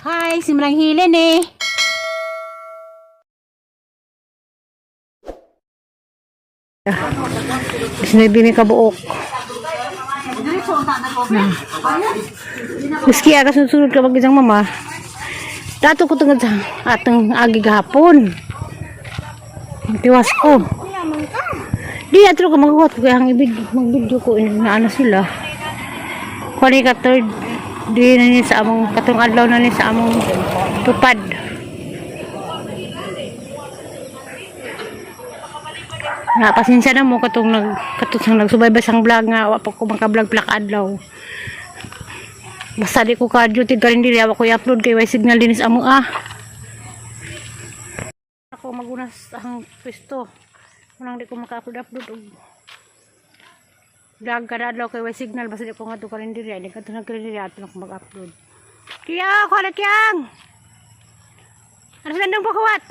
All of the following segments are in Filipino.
Hi, simulang hilin eh. Sinabi may kabuok. Meski aga susunod ka mag-isang mama. Dato ko tungod sa atong agi gahapon. Tiwas ko. Di atro ko magkuhat ko kaya ang mag-video ko na ano sila. Kani ka third di na ni sa among katong adlaw na ni sa among tupad. Na pasensya na mo katong nagsubaybay sang vlog nga wa pa ko maka-vlog plak adlaw. Basta di ko ka-duty ka rin dili ako i-upload kay way signal dinis amo Ako magunas ang pwesto. Unang di ko maka-upload og vlog kada adlaw kay way signal basta di ko nga to ka rin dili di ka to nagre-dili ato na ko mag-upload. Kiyang, kuha kiyang. Ano sa nandang pakawat?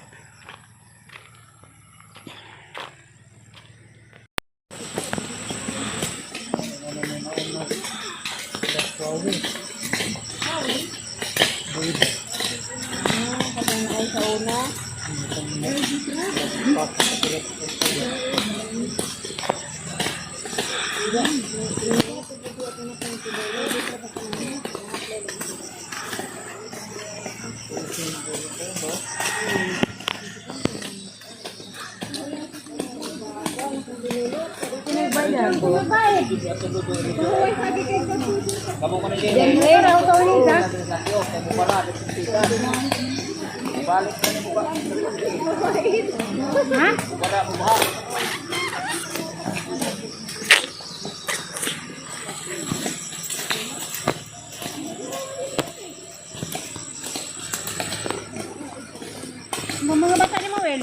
Mga bata ni Mawel.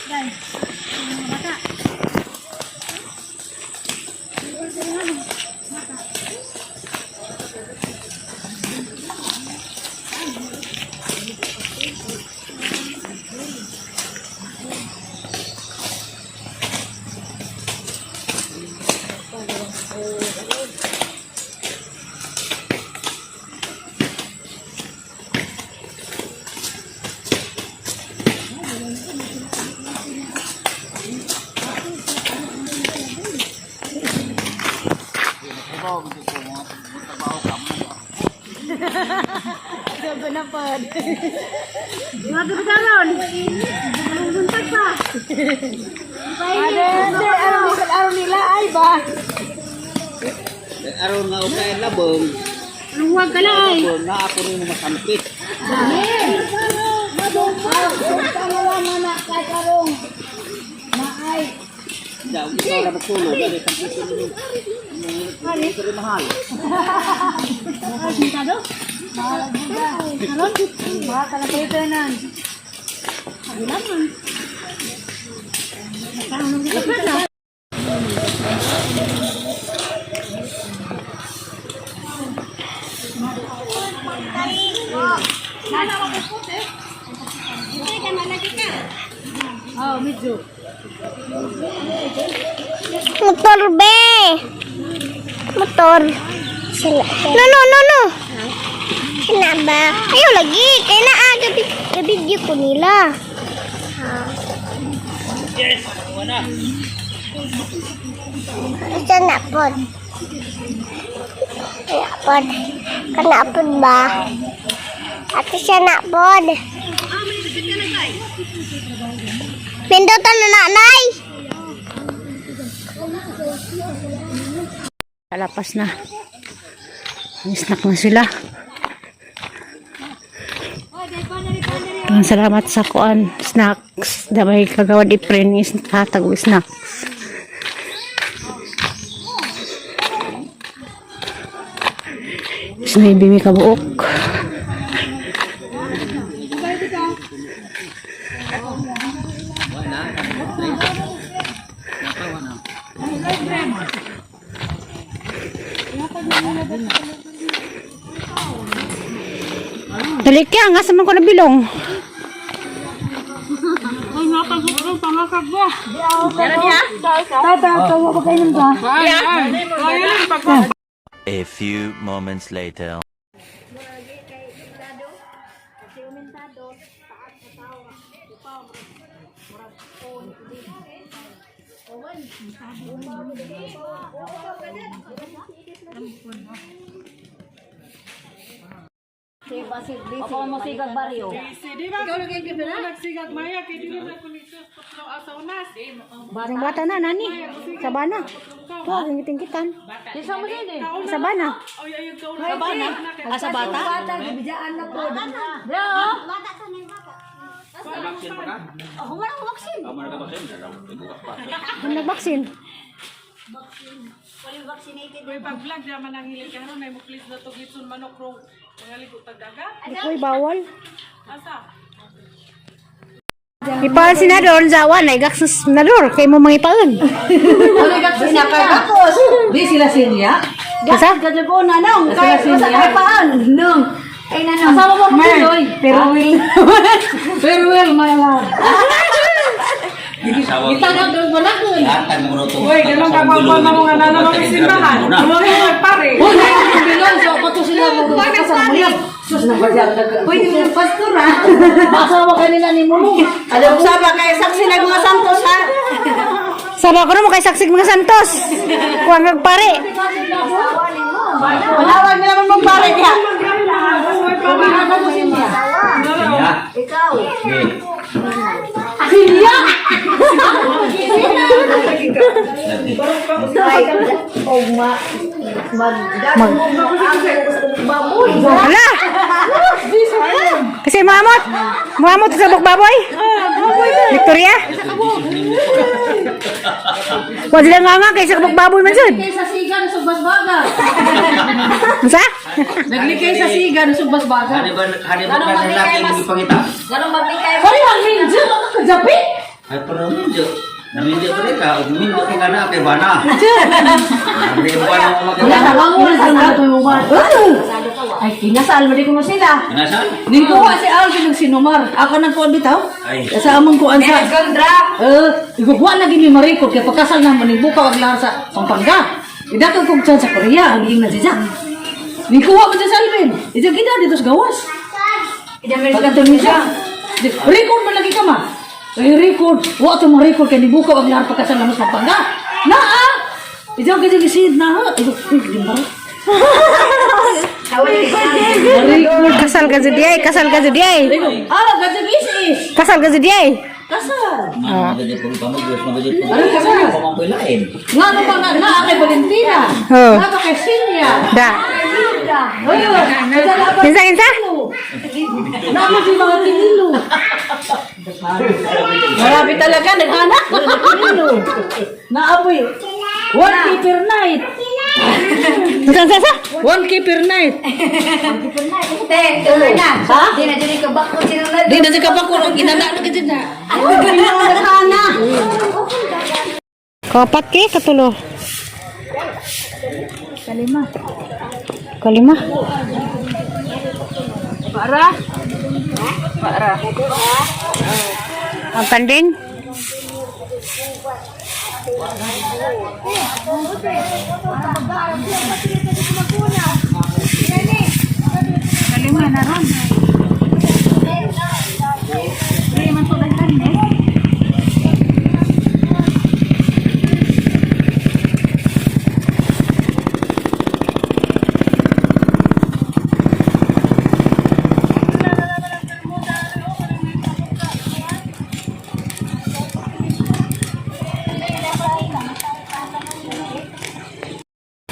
Guys, mga bata. Dogo na po. Mga gabagaron. Buntag pa. Araw nila ay ba? Araw nga o kaya labong. Luwag ka na ay. Labong na ako rin masampit. Daw, ito na magsulog. Dali, sampit ko nyo. Ito rin mahal. Sintado? Mahal juga. Kalon? Mahal ka na paper nan. Habilan man. Nakaanong dito pa na. Oh, medyo. Motor be. Motor. No. Kenapa? Ayo lagi. Kena ada video ko nila. Yes! Wala. Sana pod. Pod. Kena pod ba? Ate sana pod. Pindutan na nanay. Kalapas na. Snack na sila. Salamat sa kuan snacks. Damay kagawad ipren is hatag og snacks. Sinabi mi kabuok. Dali kaya nga sa man ko na bilong. Ay, nakasukro, pangasag ba? Meron niya? Tata, tawa ko kayo nang A few moments later. Ako ang masigag baryo. Yung bata na, nani. Sabana. Ito, ang itingkitan. Sabana. Sabana? Sa bata? Vaksin pa ka? Ako nga ang vaksin. Ako na ka vaksin. Bukas pa. Ang nagbaksin. May pag-vlog naman ang hiling ka may muklis na to gitsun manok rong mga ligot tagdaga. Iko'y bawal. Asa? Ipaan si Nador, zawa na, igaksus Nador, kayo mo mga ipaan. Sinakagapos. Di sila sinya. Asa? Kadyago na nung. Kaya sila paan. Nung. Ay nanong. Asawa mo mo tuloy. Farewell, my love. Itagag doon mo lang doon. Lahat ng mga Uy, ganun ka pa pa mga nanamang simbahan. Mga pare. Huwag na yung bilon. So, pato sila magkakasama mo yan. Sus, nagpasyal na. Pwede mo yung pastor, ha? Asawa kanila ni Mulong. Alam mo saba, kaya saksi na mga santos, ha? Sabi ko na mo kay saksig mga santos. Kuwang nagpare. Malawag nila mo magpare niya. Pagkakata mo siya. Ikaw. Silya! Hala! Kasi mamot. Mamot sa baboy. Victoria? Wala sila nga kay sa baboy man sud. Naglikay sa siga na sugbas baga. Unsa? Naglikay sa siga na sugbas baga. Hani ba na lalaki yung ipangita? Ganun maglikay mo. Kaya ang minjo, kakajapi. Ay, pero minjo. Naminjo ko rin ka. Huwag minjo ka na kay Bana. Hindi mo pa na Wala makita. ka mo na sa mga mo ba? Ay, kinasal mo di ko mo sila. Nasaan? Ningkuha si Alvin ng sinumar. Ako nang kuwan bitaw. Ay. Sa among kuwan sa. Iguguan lagi ni Mariko kay pagkasal na maning buka wag lang sa Pampanga. Idato kog sa Korea ang iyong na siya. Ningkuha mo sa Alvin. Ija gida dito sa gawas. Pagkatun mo siya. Record mo lagi ka ma. Ay record. Wa to mo record kay dibuka wag lang pagkasal na sa Pampanga. Naa. Ija gida gisid na ha. Ija di ba? Kasal ka sa diay, kasal ka sa diay. Gada bisis. Kasal ka sa diay. Kasal. Magajit ko pamagos, magajit ko. Ano ka ba? Pamangpilain. Nga ano ba na kay Valentina? Oh. Nga ba kay Celia? Da. Ayun. Kinsa kinsa? Naman si mga kinilo. Marami talaga nag-anak. Kinilo. Naapoy. 1K per night. Kinsa? 1K per night. Te, tuloy na. Ha? Di na dyan ikabakot sinunod. Di na siya kapag ginana na ka dyan na. Kapat ke katulo. Kalima. Kalima. Para. Para. Ang kanding. Kalima na ron.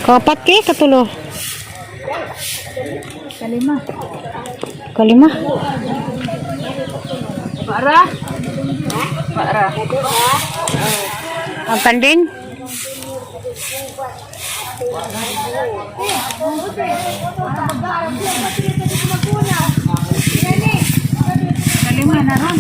Kapat ke katulo. Kalima. Kalima. Para. Para. Ang kanding. Kalima na ron.